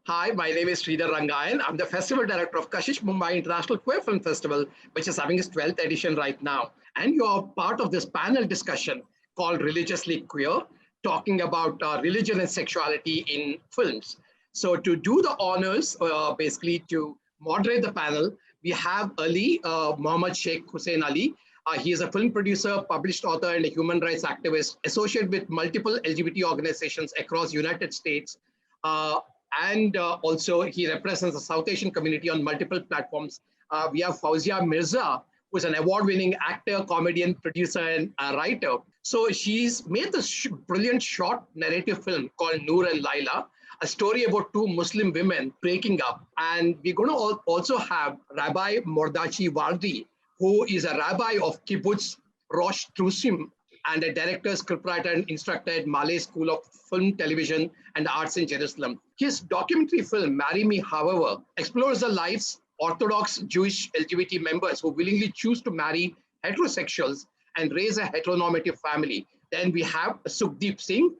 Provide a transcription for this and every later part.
Hi, my name is Sridhar Rangayan. I'm the Festival Director of KASHISH Mumbai International Queer Film Festival, which is having its 12th edition right now. And you're part of this panel discussion called Religiously Queer, talking about religion and sexuality in films. So to do the honors, basically to moderate the panel, we have Ali, Mohammad Sheikh Hussein Ali. He is a film producer, published author, and a human rights activist associated with multiple LGBT organizations across United States. And also he represents the South Asian community on multiple platforms. We have FAWZIA MIRZA, who is an award-winning actor, comedian, producer, and writer. So she's made this brilliant short narrative film called Noor and Lyla, a story about two Muslim women breaking up. And we're going to also have Rabbi Mordachi Wardi, who is a rabbi of Kibbutz Rosh Trusim and a director, scriptwriter, and instructor at Malay School of Film, Television, and Arts in Jerusalem. His documentary film, Marry Me, however, explores the lives Orthodox Jewish LGBT members who willingly choose to marry heterosexuals and raise a heteronormative family. Then we have Sukhdeep Singh.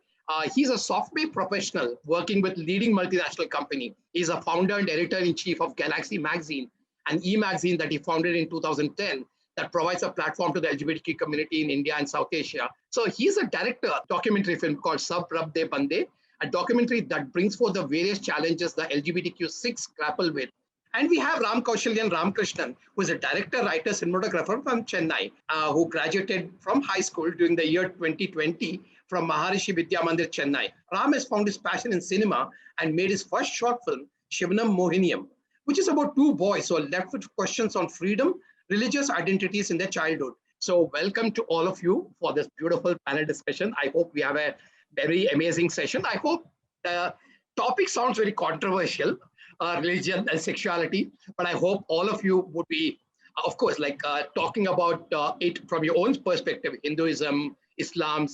He's a software professional working with leading multinational company. He's a founder and editor-in-chief of Galaxy Magazine, an e-magazine that he founded in 2010 that provides a platform to the LGBTQ community in India and South Asia. So he's a director of a documentary film called Sab Rab De Bande, a documentary that brings forth the various challenges the LGBTQ6 grapple with. And we have Ram Kaushalyan Ramakrishnan, who is a director, writer, cinematographer from Chennai, who graduated from high school during the year 2020 from Maharishi Vidya Mandir, Chennai. Ram has found his passion in cinema and made his first short film, Shivanam Mohiniyam, which is about two boys who are left with questions on freedom, religious identities in their childhood. So welcome to all of you for this beautiful panel discussion. I hope we have a very amazing session. I hope the topic sounds very controversial, religion and sexuality, but I hope all of you would be, of course, like talking about it from your own perspective, Hinduism, Islam,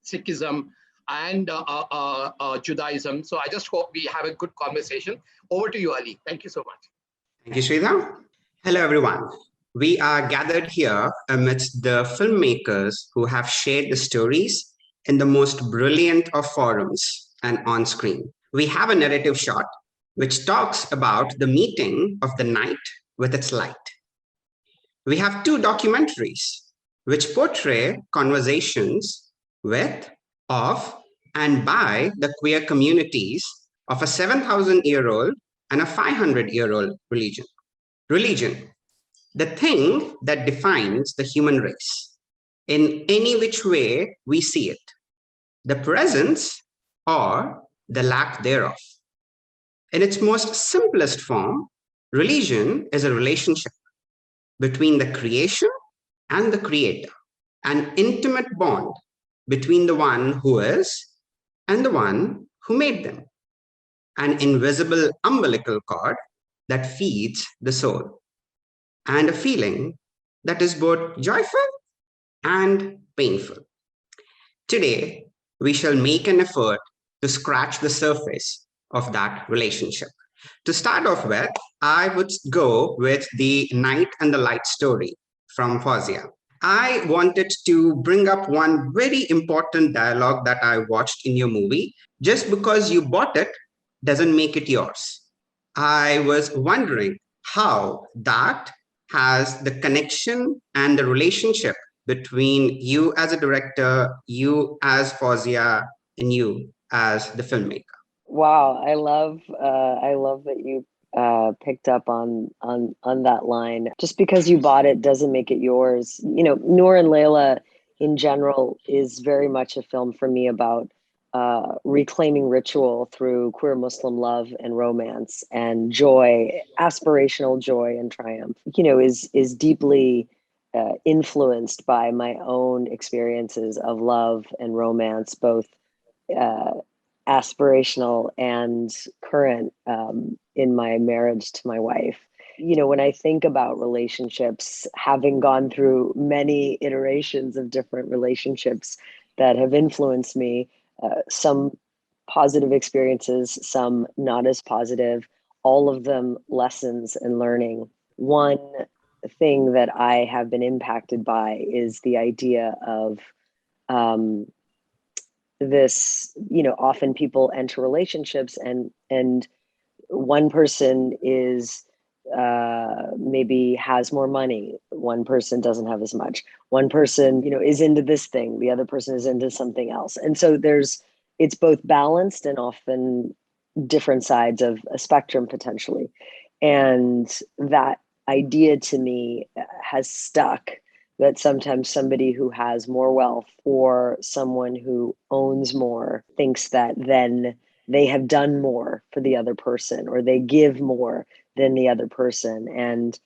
Sikhism, and Judaism. So I just hope we have a good conversation. Over to you, Ali. Thank you so much. Thank you, Sridhar. Hello, everyone. We are gathered here amidst the filmmakers who have shared the stories in the most brilliant of forums and on screen. We have a narrative shot which talks about the meeting of the night with its light. We have two documentaries which portray conversations with, of, and by the queer communities of a 7,000-year-old and a 500-year-old religion. Religion, the thing that defines the human race in any which way we see it, the presence or the lack thereof. In its most simplest form, religion is a relationship between the creation and the creator, an intimate bond between the one who is and the one who made them, an invisible umbilical cord that feeds the soul, and a feeling that is both joyful and painful. Today, we shall make an effort to scratch the surface of that relationship. To start off with, I would go with the night and the light story from FAWZIA. I wanted to bring up one very important dialogue that I watched in your movie. Just because you bought it doesn't make it yours. I was wondering how that has the connection and the relationship between you as a director, you as FAWZIA, and you as the filmmaker. Wow, I love that you picked up on that line. Just because you bought it doesn't make it yours. You know, Noor and Lyla in general is very much a film for me about reclaiming ritual through queer Muslim love and romance and joy, aspirational joy and triumph. You know, is deeply influenced by my own experiences of love and romance, both aspirational and current in my marriage to my wife. You know, when I think about relationships, having gone through many iterations of different relationships that have influenced me, some positive experiences, some not as positive, all of them lessons and learning. One thing that I have been impacted by is the idea of this, you know, often people enter relationships and one person is maybe has more money, one person doesn't have as much, one person, is into this thing, the other person is into something else. And so it's both balanced and often different sides of a spectrum potentially. And that idea to me has stuck, that sometimes somebody who has more wealth or someone who owns more thinks that then they have done more for the other person, or they give more than the other person. And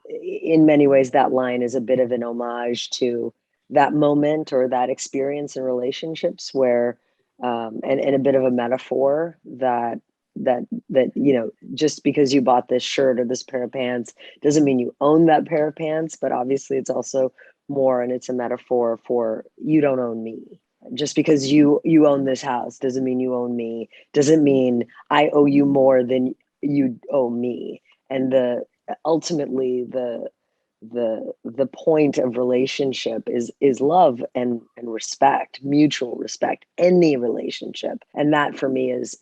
in many ways, that line is a bit of an homage to that moment or that experience in relationships where, and a bit of a metaphor that just because you bought this shirt or this pair of pants doesn't mean you own that pair of pants, but obviously it's also more, and it's a metaphor for, you don't own me. Just because you own this house doesn't mean you own me, doesn't mean I owe you more than you owe me. And ultimately the point of relationship is love and respect, mutual respect, any relationship. And that for me is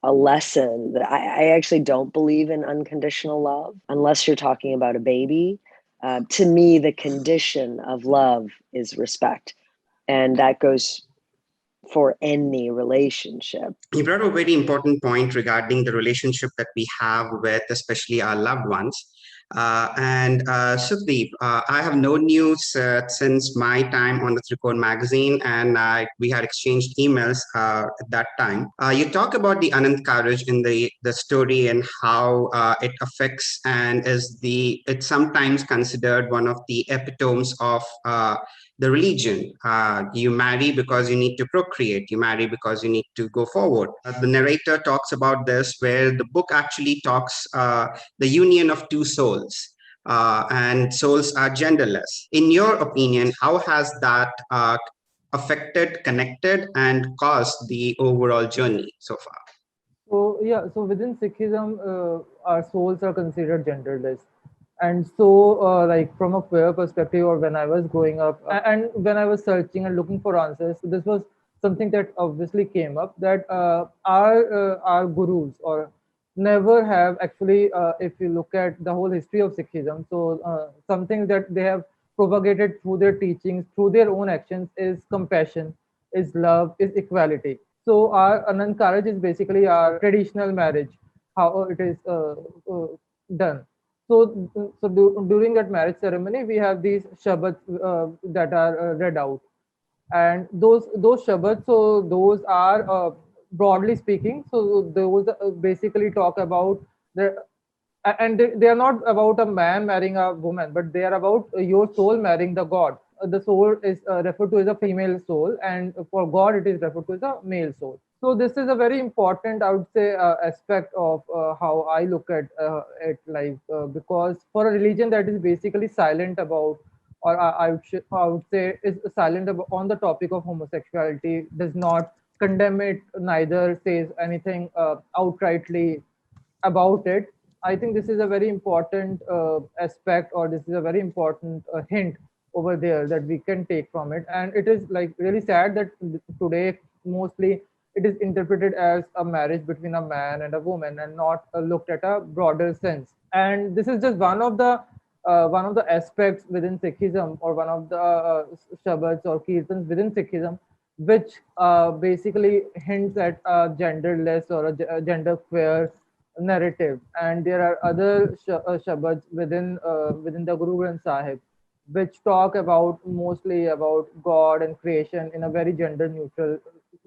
a lesson that I actually don't believe in unconditional love unless you're talking about a baby. To me, the condition of love is respect. And that goes for any relationship. You brought a very important point regarding the relationship that we have with especially our loved ones. Sukhdeep, I have known you since my time on the Tricone magazine, and we had exchanged emails at that time. You talk about the Anant Karaj in the story and how it affects and it's sometimes considered one of the epitomes of the religion. You marry because you need to procreate. You marry because you need to go forward. The narrator talks about this, where the book actually talks the union of two souls, and souls are genderless. In your opinion, how has that affected, connected, and caused the overall journey so far? So within Sikhism, our souls are considered genderless. And so, like from a queer perspective, or when I was growing up, and when I was searching and looking for answers, this was something that obviously came up, that our gurus or never have actually, if you look at the whole history of Sikhism, so something that they have propagated through their teachings, through their own actions, is compassion, is love, is equality. So our Anand Karaj is basically our traditional marriage, how it is done. So during that marriage ceremony, we have these shabads that are read out, and those shabads. So those are broadly speaking. So those basically talk about the, and they are not about a man marrying a woman, but they are about your soul marrying the God. The soul is referred to as a female soul, and for God it is referred to as a male soul. So this is a very important, I would say, aspect of how I look at life, because for a religion that is basically silent about, or I would say is silent about, on the topic of homosexuality, does not condemn it, neither says anything outrightly about it. I think this is a very important aspect, or this is a very important hint over there that we can take from it. And it is like really sad that today mostly it is interpreted as a marriage between a man and a woman, and not looked at a broader sense. And this is just one of the aspects within Sikhism, or one of the shabads or kirtans within Sikhism, which basically hints at a genderless or a gender queer narrative. And there are other shabads within the Guru Granth Sahib, which talk about mostly about God and creation in a very gender neutral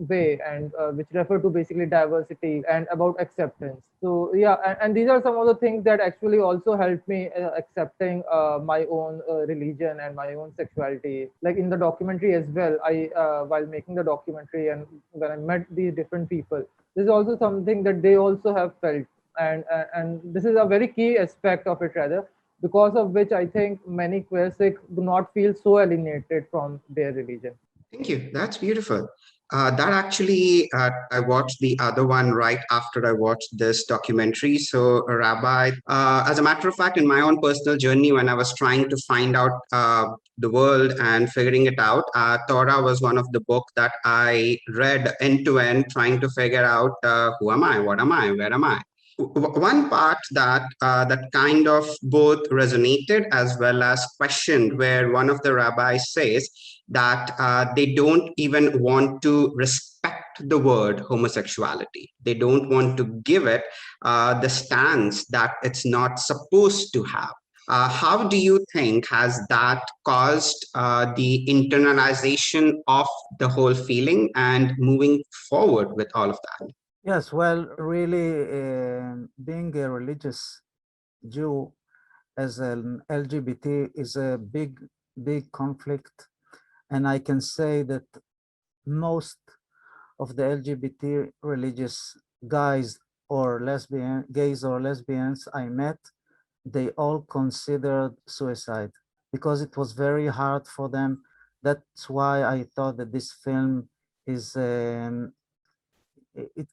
way, and which refer to basically diversity and about acceptance. So yeah, and these are some of the things that actually also helped me accepting my own religion and my own sexuality. Like in the documentary as well, I while making the documentary, and when I met these different people, this is also something that they also have felt. And this is a very key aspect of it, rather, because of which I think many queer Sikhs do not feel so alienated from their religion. Thank you. That's beautiful. That actually, I watched the other one right after I watched this documentary. So, Rabbi, as a matter of fact, in my own personal journey, when I was trying to find out the world and figuring it out, Torah was one of the book that I read end to end, trying to figure out who am I, what am I, where am I. One part that kind of both resonated as well as questioned, where one of the rabbis says that they don't even want to respect the word homosexuality. They don't want to give it the stance that it's not supposed to have. How do you think has that caused the internalization of the whole feeling and moving forward with all of that? Yes, well, really, being a religious Jew as an LGBT is a big conflict. And I can say that most of the LGBT religious guys or gays or lesbians I met, they all considered suicide because it was very hard for them. That's why I thought that this film is, it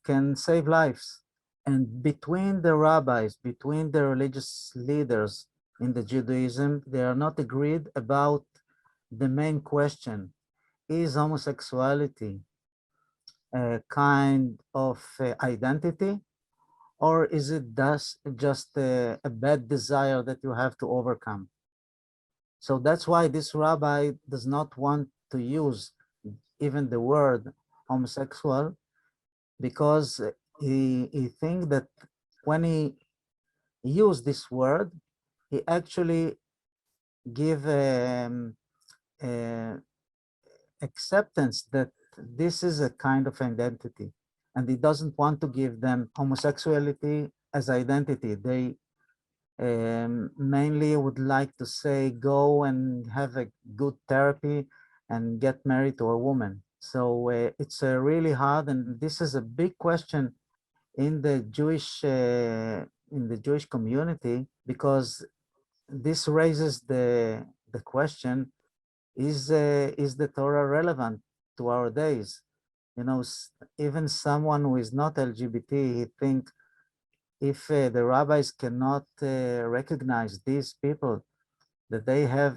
can save lives. And between the rabbis, between the religious leaders in the Judaism, they are not agreed about the main question. Is homosexuality a kind of identity, or is it just a bad desire that you have to overcome? So that's why this rabbi does not want to use even the word homosexual, because he thinks that when he used this word, he actually give acceptance that this is a kind of identity, and he doesn't want to give them homosexuality as identity. They mainly would like to say, go and have a good therapy and get married to a woman. So it's really hard, and this is a big question in the Jewish community, because this raises the question: is the Torah relevant to our days? You know, even someone who is not LGBT, he think if the rabbis cannot recognize these people, that they have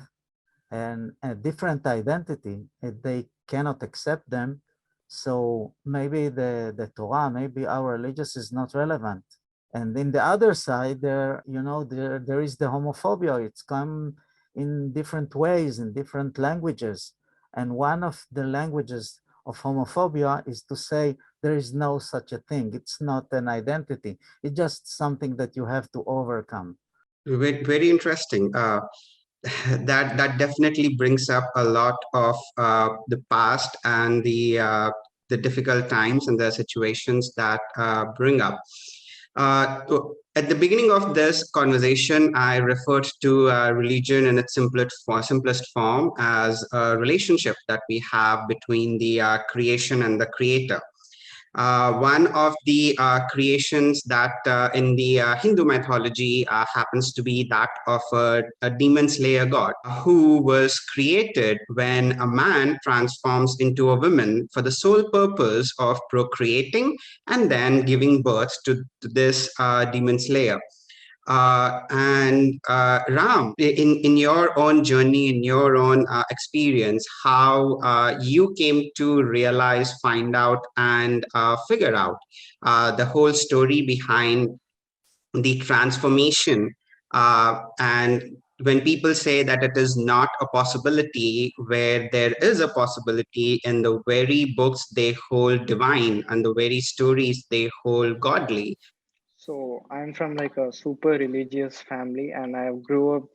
a different identity, they cannot accept them. So maybe the Torah, maybe our religious is not relevant. And in the other side, there is the homophobia. It's come in different ways, in different languages. And one of the languages of homophobia is to say there is no such a thing. It's not an identity. It's just something that you have to overcome. Very, very interesting. That definitely brings up a lot of the past and the difficult times and the situations that bring up. At the beginning of this conversation, I referred to religion in its simplest form as a relationship that we have between the creation and the creator. One of the creations that in the Hindu mythology happens to be that of a demon slayer god who was created when a man transforms into a woman for the sole purpose of procreating and then giving birth to this demon slayer. And Ram, in your own journey, in your own experience, how you came to realize, find out, and figure out the whole story behind the transformation. And when people say that it is not a possibility, where there is a possibility in the very books they hold divine and the very stories they hold godly. So I'm from like a super religious family, and I've grown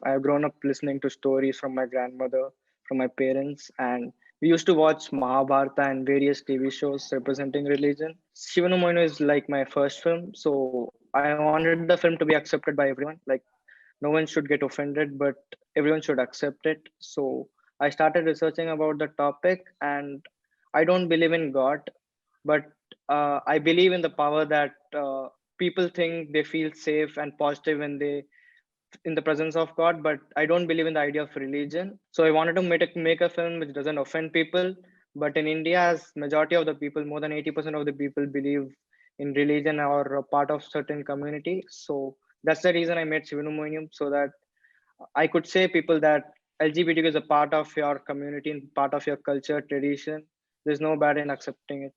up listening to stories from my grandmother, from my parents, and we used to watch Mahabharata and various TV shows representing religion. Shiva No is like my first film, so I wanted the film to be accepted by everyone. Like no one should get offended, but everyone should accept it. So I started researching about the topic, and I don't believe in God, but I believe in the power that people think they feel safe and positive when they in the presence of God, but I don't believe in the idea of religion. So I wanted to make a film which doesn't offend people, But in India, as majority of the people, more than 80% of the people believe in religion or a part of certain community. So that's the reason I made Sivanumonium, so that I could say people that LGBTQ is a part of your community and part of your culture, tradition. There's no bad in accepting it.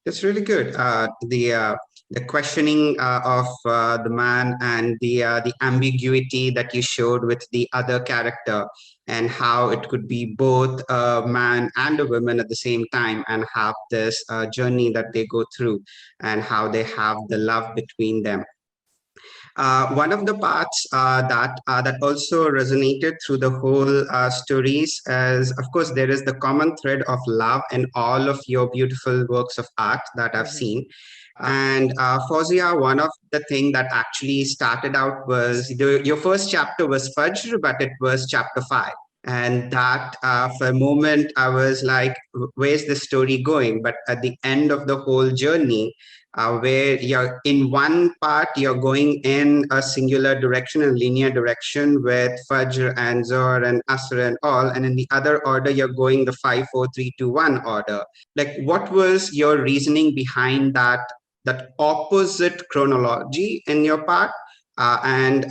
That's really good. The questioning of the man and the ambiguity that you showed with the other character, and how it could be both a man and a woman at the same time, and have this journey that they go through, and how they have the love between them. One of the parts that also resonated through the whole stories is, of course, there is the common thread of love in all of your beautiful works of art that I've seen. And FAWZIA, one of the thing that actually started out was your first chapter was Fajr, but it was chapter 5. And that for a moment, I was like, where's the story going? But at the end of the whole journey, where you're in one part, you're going in a singular direction, a linear direction with Fajr and Zohr and Asr and all. And in the other order, you're going the 5, 4, 3, 2, 1 order. Like, what was your reasoning behind that opposite chronology in your part? And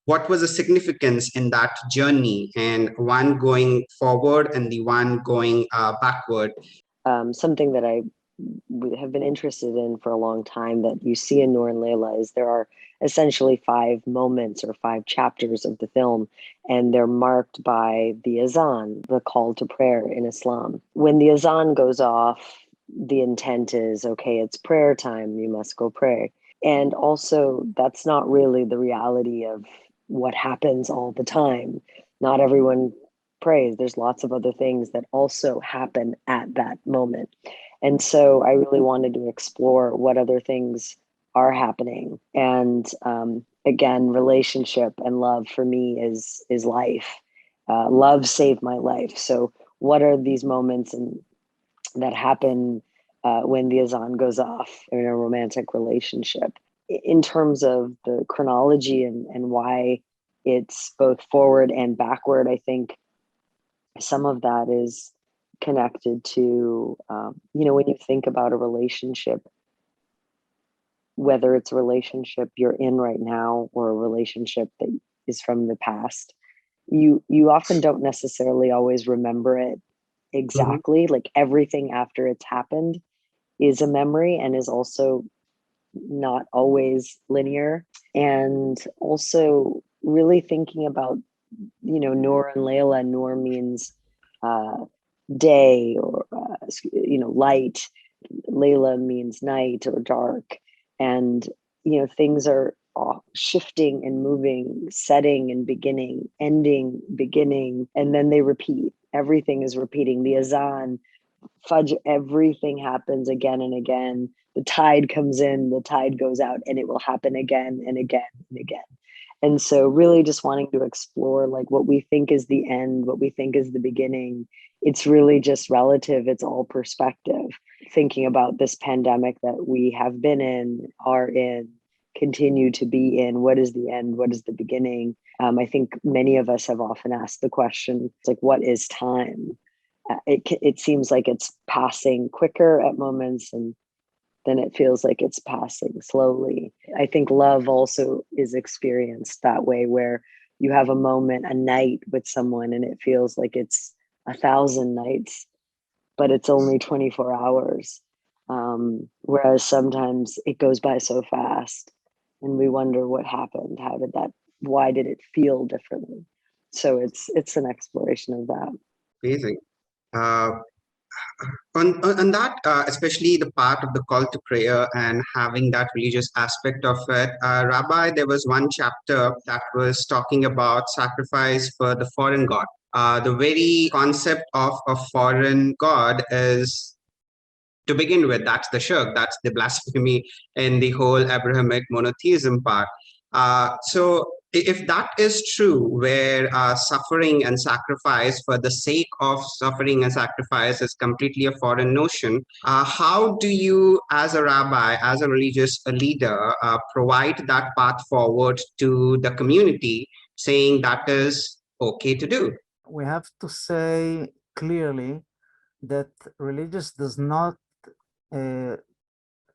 what was the significance in that journey, and one going forward and the one going backward? Something that I have been interested in for a long time that you see in Noor and Lyla is there are essentially 5 moments or 5 chapters of the film, and they're marked by the azan, the call to prayer in Islam. When the azan goes off, the intent is, okay, it's prayer time, you must go pray. And also, that's not really the reality of what happens all the time. Not everyone prays. There's lots of other things that also happen at that moment. And so I really wanted to explore what other things are happening. And again, relationship and love for me is life. Love saved my life. So what are these moments that happen when the azan goes off in a romantic relationship? In terms of the chronology and why it's both forward and backward, I think some of that is connected to, when you think about a relationship, whether it's a relationship you're in right now or a relationship that is from the past, you often don't necessarily always remember it exactly. Like everything after it's happened is a memory and is also not always linear. And also really thinking about, Noor and Lyla. Noor means day or, light. Lyla means night or dark. And, things are shifting and moving, setting and beginning, ending, beginning, and then they repeat. Everything is repeating. The azan, Fajr, everything happens again and again. The tide comes in, the tide goes out, and it will happen again and again and again. And so really just wanting to explore like what we think is the end, what we think is the beginning. It's really just relative. It's all perspective. Thinking about this pandemic that we have been in, are in, continue to be in, what is the end? What is the beginning? I think many of us have often asked the question, it's like, what is time? It seems like it's passing quicker at moments, and then it feels like it's passing slowly. I think love also is experienced that way, where you have a moment, a night with someone, and it feels like it's 1,000 nights, but it's only 24 hours. Whereas sometimes it goes by so fast and we wonder what happened. Why did it feel differently? So it's an exploration of that. Amazing. On that, especially the part of the call to prayer and having that religious aspect of it, Rabbi, there was one chapter that was talking about sacrifice for the foreign god. The very concept of a foreign god is, to begin with, that's the shirk, that's the blasphemy in the whole Abrahamic monotheism part. So if that is true, where suffering and sacrifice for the sake of suffering and sacrifice is completely a foreign notion, how do you, as a rabbi, as a religious leader, provide that path forward to the community, saying that is okay to do? We have to say clearly that religious does not uh,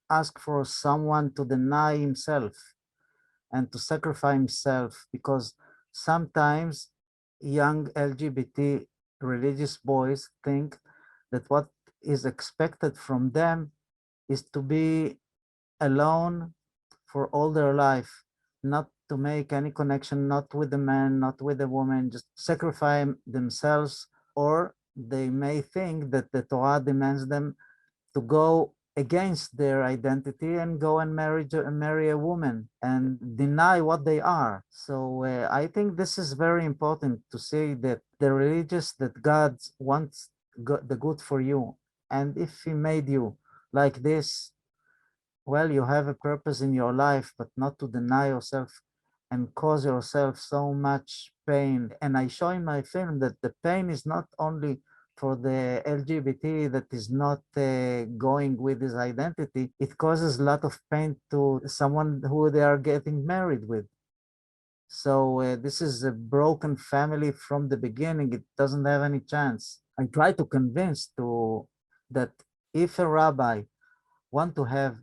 ask for someone to deny himself and to sacrifice himself, because sometimes young LGBT religious boys think that what is expected from them is to be alone for all their life, not to make any connection, not with the man, not with the woman, just sacrifice themselves. Or they may think that the Torah demands them to go against their identity and go and marry a woman and deny what they are. So I think this is very important to say that the religious, that God wants the good for you. And if he made you like this, well, you have a purpose in your life, but not to deny yourself and cause yourself so much pain. And I show in my film that the pain is not only for the LGBT that is not going with his identity, it causes a lot of pain to someone who they are getting married with. So this is a broken family from the beginning. It doesn't have any chance. I try to convince that if a rabbi want to have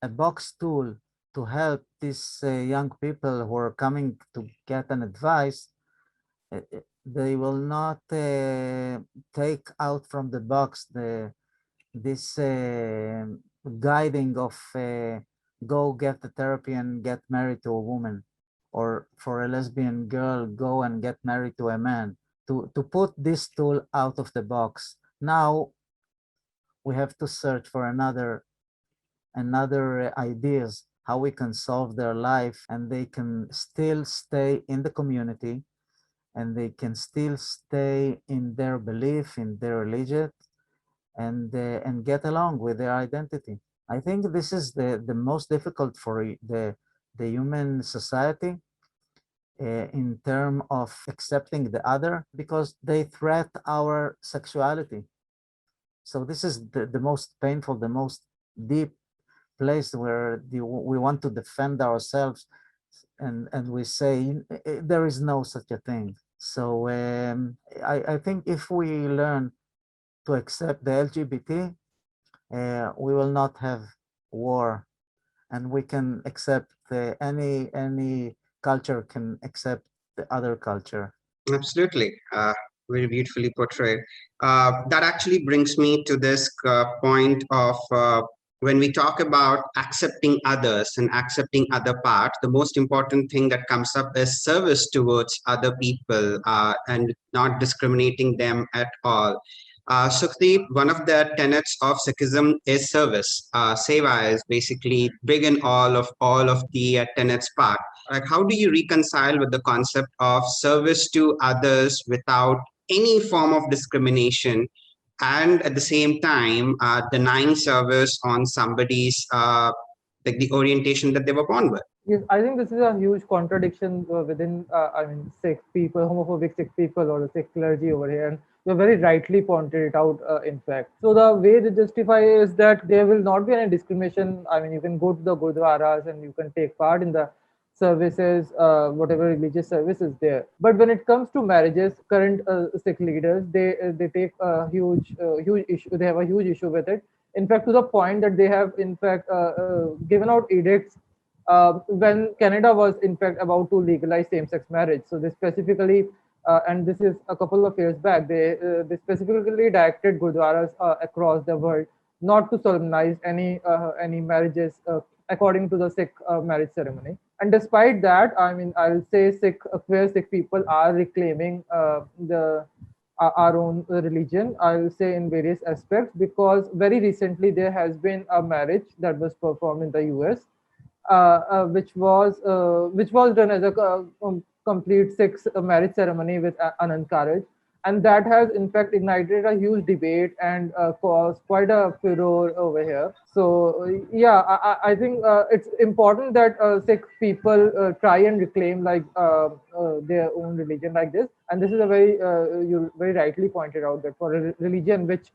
a box tool to help these young people who are coming to get an advice, they will not take out from the box this guiding of go get the therapy and get married to a woman, or for a lesbian girl, go and get married to a man. To put this tool out of the box, now we have to search for another ideas how we can solve their life, and they can still stay in the community, and they can still stay in their belief, in their religion, and get along with their identity. I think this is the most difficult for the human society in terms of accepting the other, because they threat our sexuality. So this is the most painful, the most deep place where we want to defend ourselves, and we say there is no such a thing. So I think if we learn to accept the LGBT, we will not have war, and we can accept any culture can accept the other culture. Absolutely. Very beautifully portrayed. That actually brings me to this point of when we talk about accepting others and accepting other parts, the most important thing that comes up is service towards other people and not discriminating them at all. Sukhdeep, one of the tenets of Sikhism is service. Seva is basically big in all of the tenets part. Like, how do you reconcile with the concept of service to others without any form of discrimination, and at the same time denying service on somebody's like the orientation that they were born with? Yes, I think this is a huge contradiction within, I mean, Sikh people, homophobic Sikh people, or the Sikh clergy over here. And you very rightly pointed it out, in fact. So the way they justify is that there will not be any discrimination. I mean, you can go to the gurdwaras and you can take part in the services, whatever religious service is there. But when it comes to marriages, current Sikh leaders, they take a huge issue. They have a huge issue with it. In fact, to the point that they have, in fact, given out edicts when Canada was in fact about to legalize same-sex marriage. So they specifically, and this is a couple of years back, they specifically directed gurdwaras across the world not to solemnize any marriages according to the Sikh marriage ceremony. And despite that, I mean, I'll say Sikh queer Sikh people are reclaiming the our own religion, I'll say, in various aspects, because very recently there has been a marriage that was performed in the US, which was done as a complete Sikh marriage ceremony with Anand Karaj, and that has in fact ignited a huge debate and caused quite a furor over here. So yeah, I think it's important that Sikh people try and reclaim like their own religion like this, and this is a very you very rightly pointed out that for a religion which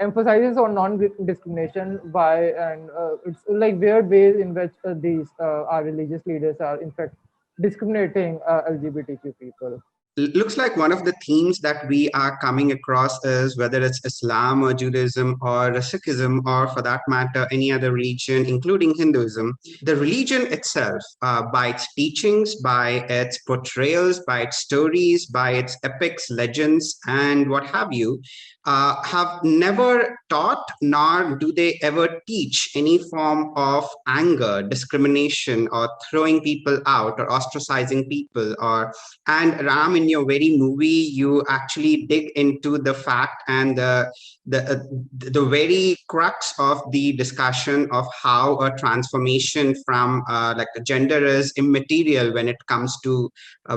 emphasizes on non-discrimination by, and it's like weird ways in which these our religious leaders are in fact discriminating LGBTQ people. Looks like one of the themes that we are coming across is whether it's Islam or Judaism or Sikhism, or for that matter, any other religion, including Hinduism. The religion itself, by its teachings, by its portrayals, by its stories, by its epics, legends, and what have you, have never taught, nor do they ever teach any form of anger, discrimination, or throwing people out, or ostracizing people, or and Ram, in your very movie, you actually dig into the fact and the very crux of the discussion of how a transformation from like a gender is immaterial when it comes to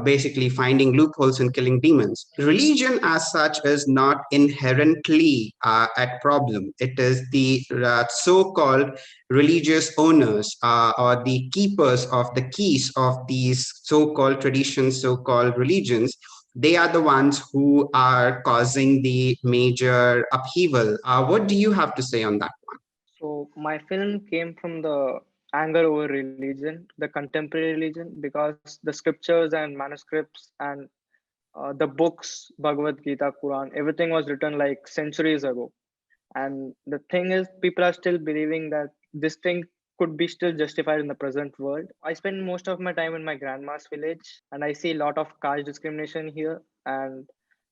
basically finding loopholes and killing demons. Religion, as such, is not inherently at problem. It is the so-called religious owners or the keepers of the keys of these so-called traditions, so-called religions. They are the ones who are causing the major upheaval. What do you have to say on that one? So my film came from the anger over religion, the contemporary religion, because the scriptures and manuscripts and the books, Bhagavad Gita, Quran, everything was written like centuries ago. And the thing is, people are still believing that this thing could be still justified in the present world. I spend most of my time in my grandma's village, and I see a lot of caste discrimination here. And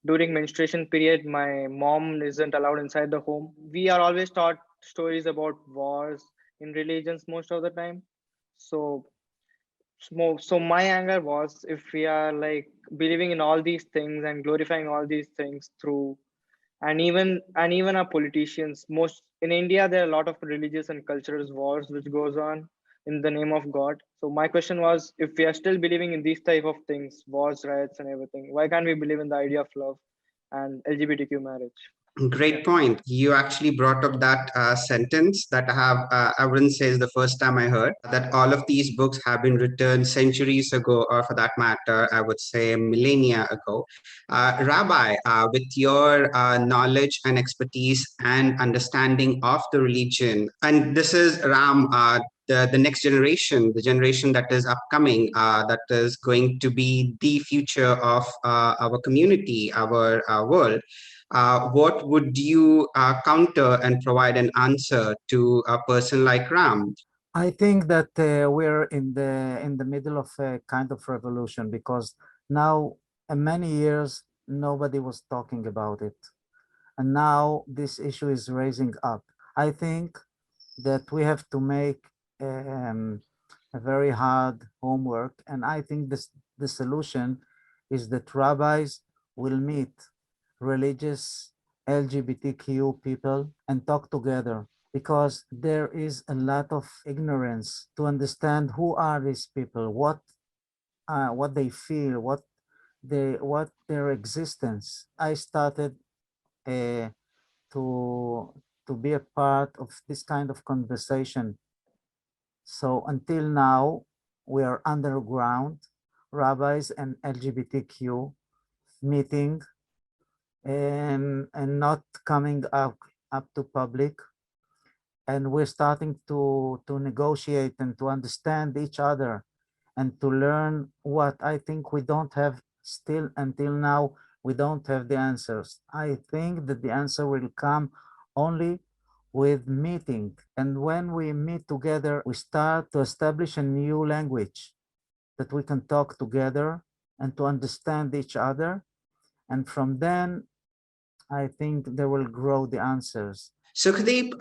during menstruation period, my mom isn't allowed inside the home. We are always taught stories about wars in religions most of the time. So so my anger was, if we are like believing in all these things and glorifying all these things through, and even our politicians, most in India there are a lot of religious and cultural wars which goes on in the name of God. So my question was, if we are still believing in these type of things, wars, riots, and everything, why can't we believe in the idea of love and LGBTQ marriage? Great point. You actually brought up that sentence that I wouldn't say is the first time I heard, that all of these books have been written centuries ago, or for that matter, I would say millennia ago. Rabbi, with your knowledge and expertise and understanding of the religion, and this is Ram, the next generation, the generation that is upcoming, that is going to be the future of our community, our world. What would you counter and provide an answer to a person like Ram? I think that we're in the middle of a kind of revolution, because now many years nobody was talking about it, and now this issue is raising up. I think that we have to make a very hard homework, and I think the solution is that rabbis will meet religious LGBTQ people and talk together, because there is a lot of ignorance to understand who are these people, what they feel, what their existence. I started uh, to be a part of this kind of conversation. So until now, we are underground, rabbis and LGBTQ meeting and not coming up to public. And we're starting to negotiate and to understand each other and to learn what I think we don't have still until now. We don't have the answers. I think that the answer will come only with meeting. And when we meet together, we start to establish a new language that we can talk together and to understand each other. And from then, I think they will grow the answers. So, Khadeep,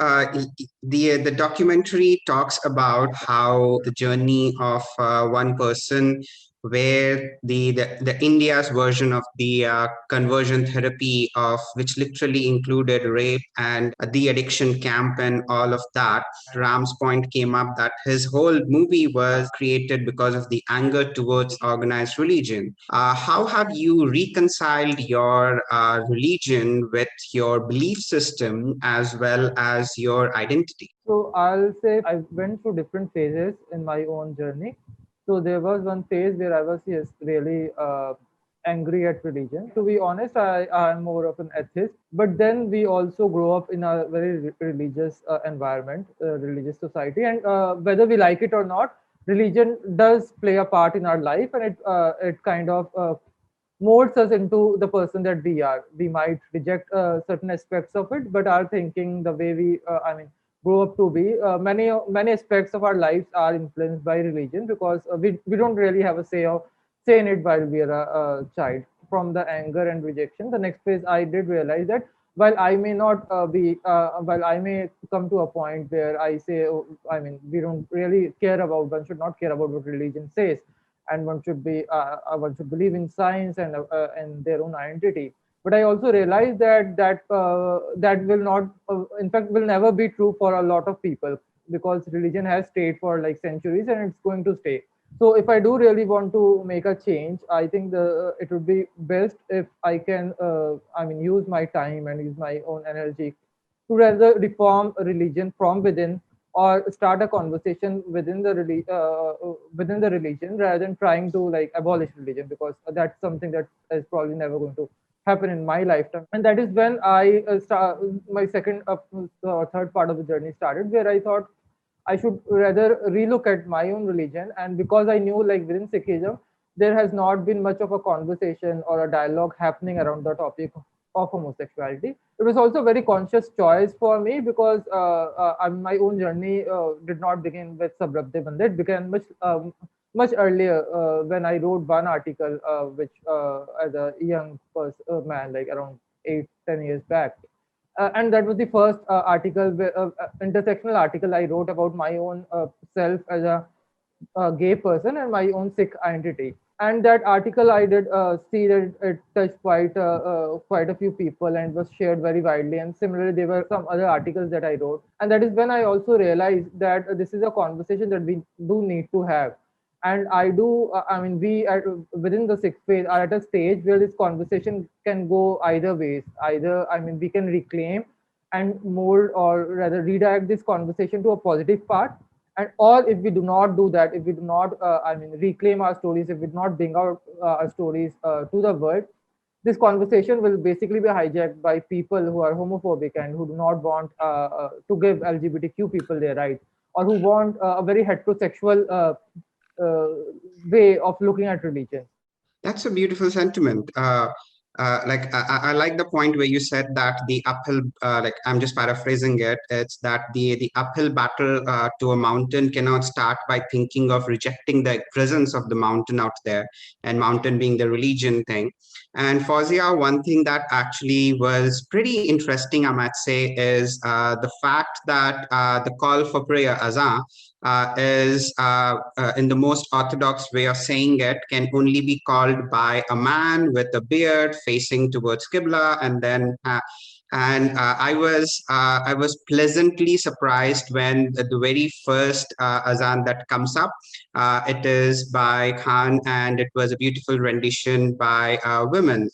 the documentary talks about how the journey of one person, where the India's version of the conversion therapy, of which literally included rape and the addiction camp and all of that. Ram's point came up that his whole movie was created because of the anger towards organized religion. How have you reconciled your religion with your belief system as well as your identity? So I'll say I went through different phases in my own journey. So there was one phase where I was, yes, really angry at religion. To be honest, I'm more of an atheist. But then we also grow up in a very religious environment, religious society, and whether we like it or not, religion does play a part in our life, and it kind of molds us into the person that we are. We might reject certain aspects of it, but our thinking, the way we, grow up to be, many aspects of our lives are influenced by religion, because we don't really have a say in it while we are a child. From the anger and rejection, the next phase, I did realize that while I may not while I may come to a point where I say, oh, we don't really care about, one should not care about what religion says, and one should believe in science and their own identity. But I also realized that will not, in fact, will never be true for a lot of people, because religion has stayed for like centuries and it's going to stay. So if I do really want to make a change, I think it would be best if I can, use my time and use my own energy to rather reform a religion from within, or start a conversation within the religion, rather than trying to like abolish religion, because that's something that is probably never going to happen in my lifetime. And that is when I start my second or third part of the journey started, where I thought I should rather relook at my own religion. And because I knew, like, within Sikhism, there has not been much of a conversation or a dialogue happening around the topic of homosexuality. It was also a very conscious choice for me, because my own journey did not begin with Sabrabde Bande. It began much earlier, when I wrote one article, which as a young man, like around 8-10 years back. And that was the first intersectional article I wrote about my own self as a gay person and my own Sikh identity. And that article, I did see that it touched quite a few people and was shared very widely. And similarly, there were some other articles that I wrote. And that is when I also realized that this is a conversation that we do need to have. And I do, within the Sikh faith are at a stage where this conversation can go either ways. Either, we can reclaim and mold, or rather redirect this conversation to a positive part. And or if we do not do that, if we do not, reclaim our stories, if we do not bring out our stories to the world, this conversation will basically be hijacked by people who are homophobic and who do not want to give LGBTQ people their rights, or who want a very heterosexual uh, way of looking at religion. That's a beautiful sentiment. I like the point where you said that the uphill, like I'm just paraphrasing it, it's that the uphill battle to a mountain cannot start by thinking of rejecting the presence of the mountain out there, and mountain being the religion thing. And FAWZIA, one thing that actually was pretty interesting, I might say, is the fact that the call for prayer, azan, is in the most orthodox way of saying it, can only be called by a man with a beard facing towards Qibla. And then I was pleasantly surprised when the very first azan that comes up, it is by Khan, and it was a beautiful rendition by women.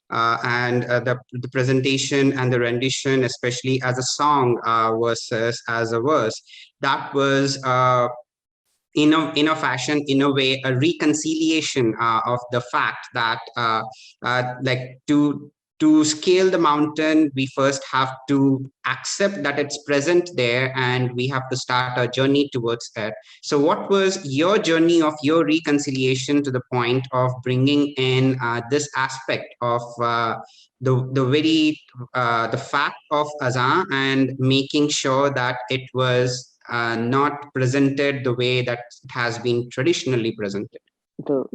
The presentation and the rendition, especially as a song versus as a verse, that was in a fashion, in a way, a reconciliation of the fact that like to scale the mountain, we first have to accept that it's present there, and we have to start our journey towards that. So what was your journey of your reconciliation to the point of bringing in this aspect of the fact of azan, and making sure that it was not presented the way that it has been traditionally presented? The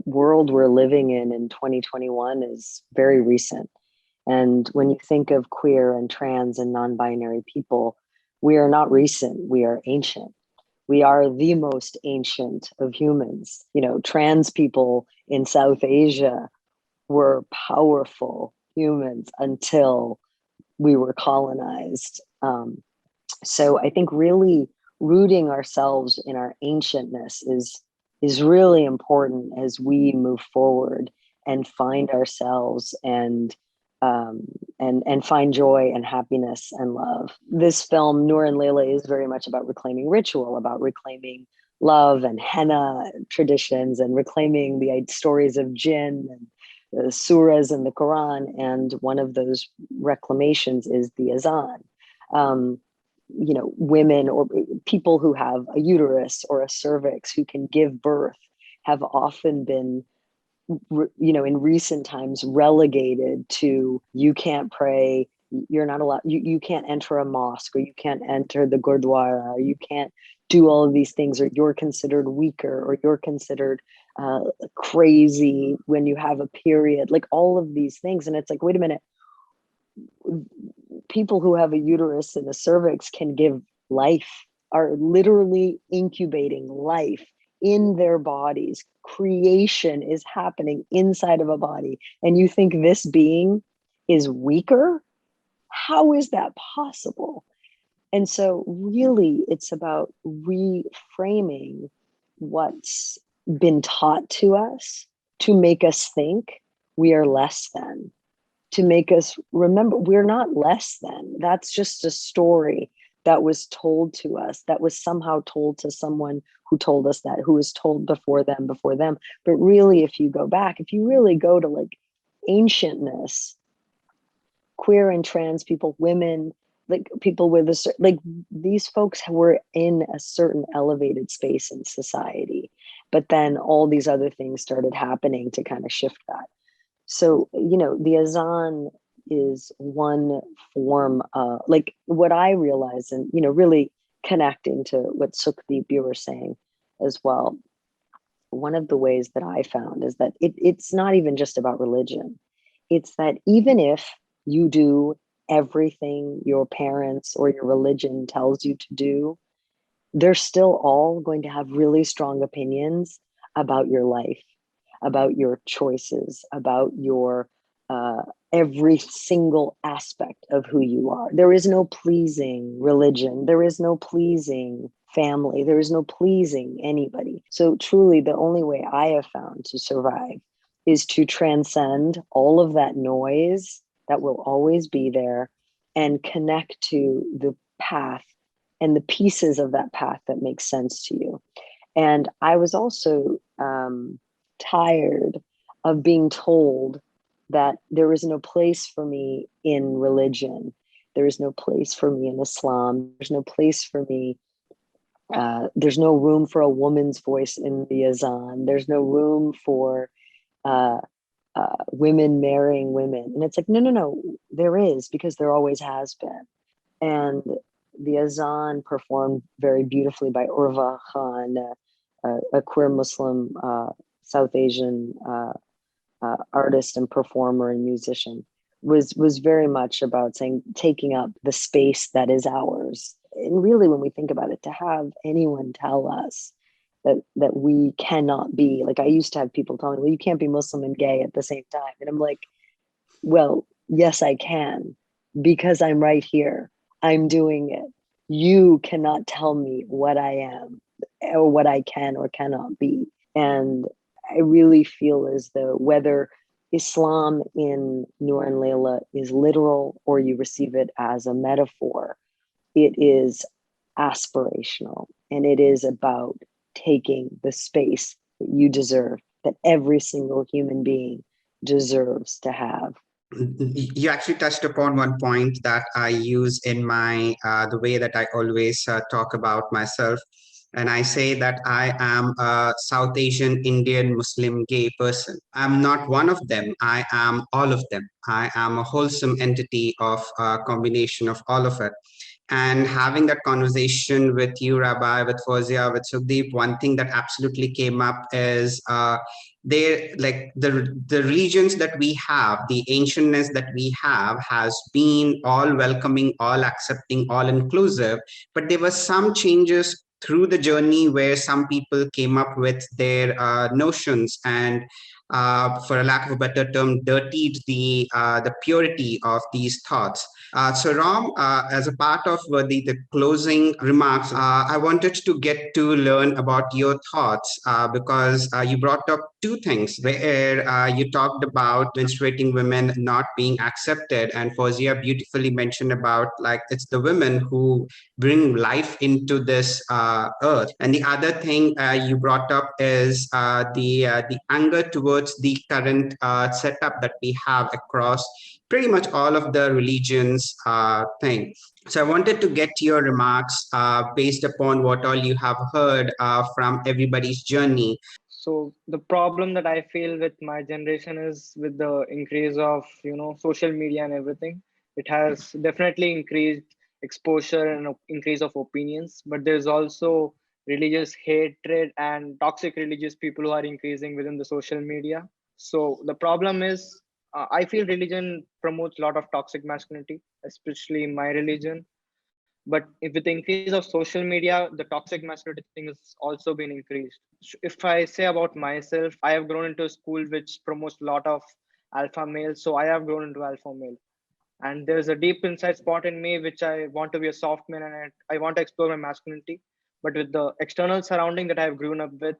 world we're living in 2021 is very recent. And when you think of queer and trans and non-binary people, we are not recent, we are ancient. We are the most ancient of humans. You know, trans people in South Asia were powerful humans until we were colonized. So I think really rooting ourselves in our ancientness is really important as we move forward and find ourselves and find joy and happiness and love. This film, Noor and Lyla, is very much about reclaiming ritual, about reclaiming love and henna traditions, and reclaiming the stories of jinn and the surahs in the Quran. And one of those reclamations is the azan. women or people who have a uterus or a cervix who can give birth have often been, in recent times relegated to, you can't pray, you're not allowed, you can't enter a mosque, or you can't enter the gurdwara, or you can't do all of these things, or you're considered weaker, or you're considered crazy when you have a period, like all of these things. And it's like, wait a minute, people who have a uterus and a cervix can give life, are literally incubating life in their bodies. Creation is happening inside of a body. And you think this being is weaker? How is that possible? And so really it's about reframing what's been taught to us to make us think we are less than, to make us remember we're not less than. That's just a story that was told to us, that was somehow told to someone who told us that, who was told before them. But really, if you go back, if you really go to like ancientness, queer and trans people, women, like people with a, like these folks were in a certain elevated space in society, but then all these other things started happening to kind of shift that. So, the azan is one form, like what I realize, and, really connecting to what Sukhdeep, you were saying as well. One of the ways that I found is that it's not even just about religion. It's that even if you do everything your parents or your religion tells you to do, they're still all going to have really strong opinions about your life, about your choices, about your every single aspect of who you are. There is no pleasing religion. There is no pleasing family. There is no pleasing anybody. So truly the only way I have found to survive is to transcend all of that noise that will always be there and connect to the path and the pieces of that path that make sense to you. And I was also tired of being told that there is no place for me in religion. There is no place for me in Islam. There's no place for me. There's no room for a woman's voice in the azan. There's no room for women marrying women. And it's like, no, there is, because there always has been. And the azan performed very beautifully by Urva Khan, a queer Muslim South Asian artist and performer and musician, was very much about saying, taking up the space that is ours. And really, when we think about it, to have anyone tell us that we cannot be, like, I used to have people tell me, well, you can't be Muslim and gay at the same time. And I'm like, well, yes, I can, because I'm right here. I'm doing it. You cannot tell me what I am or what I can or cannot be. And I really feel as though whether Islam in Noor and Lyla is literal or you receive it as a metaphor, it is aspirational, and it is about taking the space that you deserve, that every single human being deserves to have. You actually touched upon one point that I use in my the way that I always talk about myself. And I say that I am a South Asian Indian Muslim gay person. I'm not one of them. I am all of them. I am a wholesome entity of a combination of all of it. And having that conversation with you, Rabbi, with FAWZIA, with Sukhdeep, one thing that absolutely came up is they, like the religions that we have, the ancientness that we have has been all welcoming, all accepting, all inclusive. But there were some changes through the journey where some people came up with their notions and for a lack of a better term, dirtied the purity of these thoughts. So Ram, as a part of the closing remarks, I wanted to get to learn about your thoughts because you brought up two things where you talked about menstruating women not being accepted, and FAWZIA beautifully mentioned about, like, it's the women who bring life into this earth. And the other thing you brought up is the anger towards towards the current setup that we have across pretty much all of the religions thing. So I wanted to get your remarks based upon what all you have heard from everybody's journey. So the problem that I feel with my generation is with the increase of, social media and everything. It has definitely increased exposure and increase of opinions, but there's also religious hatred and toxic religious people who are increasing within the social media. So the problem is, I feel religion promotes a lot of toxic masculinity, especially in my religion. But if with the increase of social media, the toxic masculinity thing has also been increased. If I say about myself, I have grown into a school which promotes a lot of alpha males, so I have grown into alpha male. And there's a deep inside spot in me which I want to be a soft man, and I want to explore my masculinity. But with the external surrounding that I've grown up with,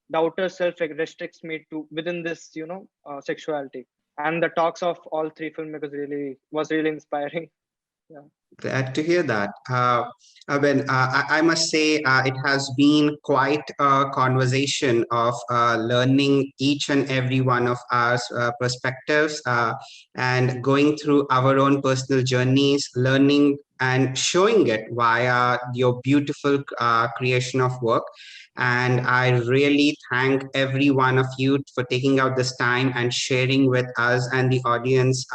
the outer self restricts me to within this, sexuality. And the talks of all three filmmakers was really inspiring. Yeah. Glad to hear that. I must say it has been quite a conversation of learning each and every one of our perspectives and going through our own personal journeys, learning and showing it via your beautiful creation of work. And I really thank every one of you for taking out this time and sharing with us and the audience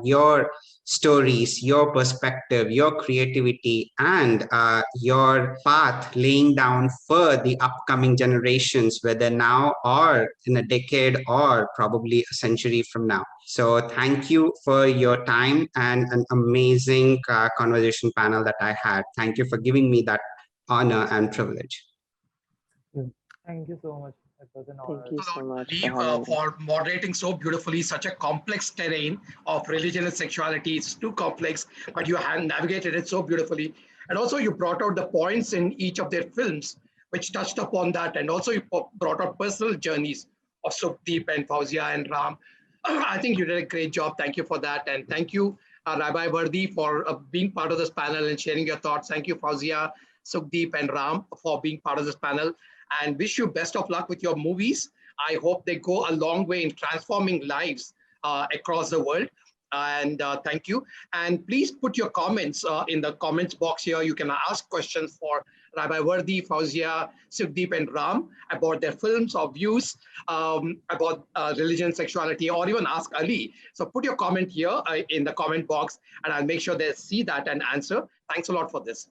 your stories, your perspective, your creativity, and your path laying down for the upcoming generations, whether now or in a decade or probably a century from now. So thank you for your time and an amazing conversation panel that I had. Thank you for giving me that honor and privilege. Thank you so much. It was an honor. Thank you so much Lee, for having me. for moderating so beautifully such a complex terrain of religion and sexuality. It's too complex, but you have navigated it so beautifully. And also you brought out the points in each of their films, which touched upon that. And also you brought out personal journeys of Sukhdeep and FAWZIA and Ram. I think you did a great job. Thank you for that. And thank you, Rabbi Vardi, for being part of this panel and sharing your thoughts. Thank you, FAWZIA, Sukhdeep, and Ram, for being part of this panel. And wish you best of luck with your movies. I hope they go a long way in transforming lives across the world. And thank you. And please put your comments in the comments box here. You can ask questions for Rabbi Vardi, FAWZIA, Sukhdeep, and Ram about their films or views about religion, sexuality, or even ask Ali. So put your comment here in the comment box, and I'll make sure they see that and answer. Thanks a lot for this.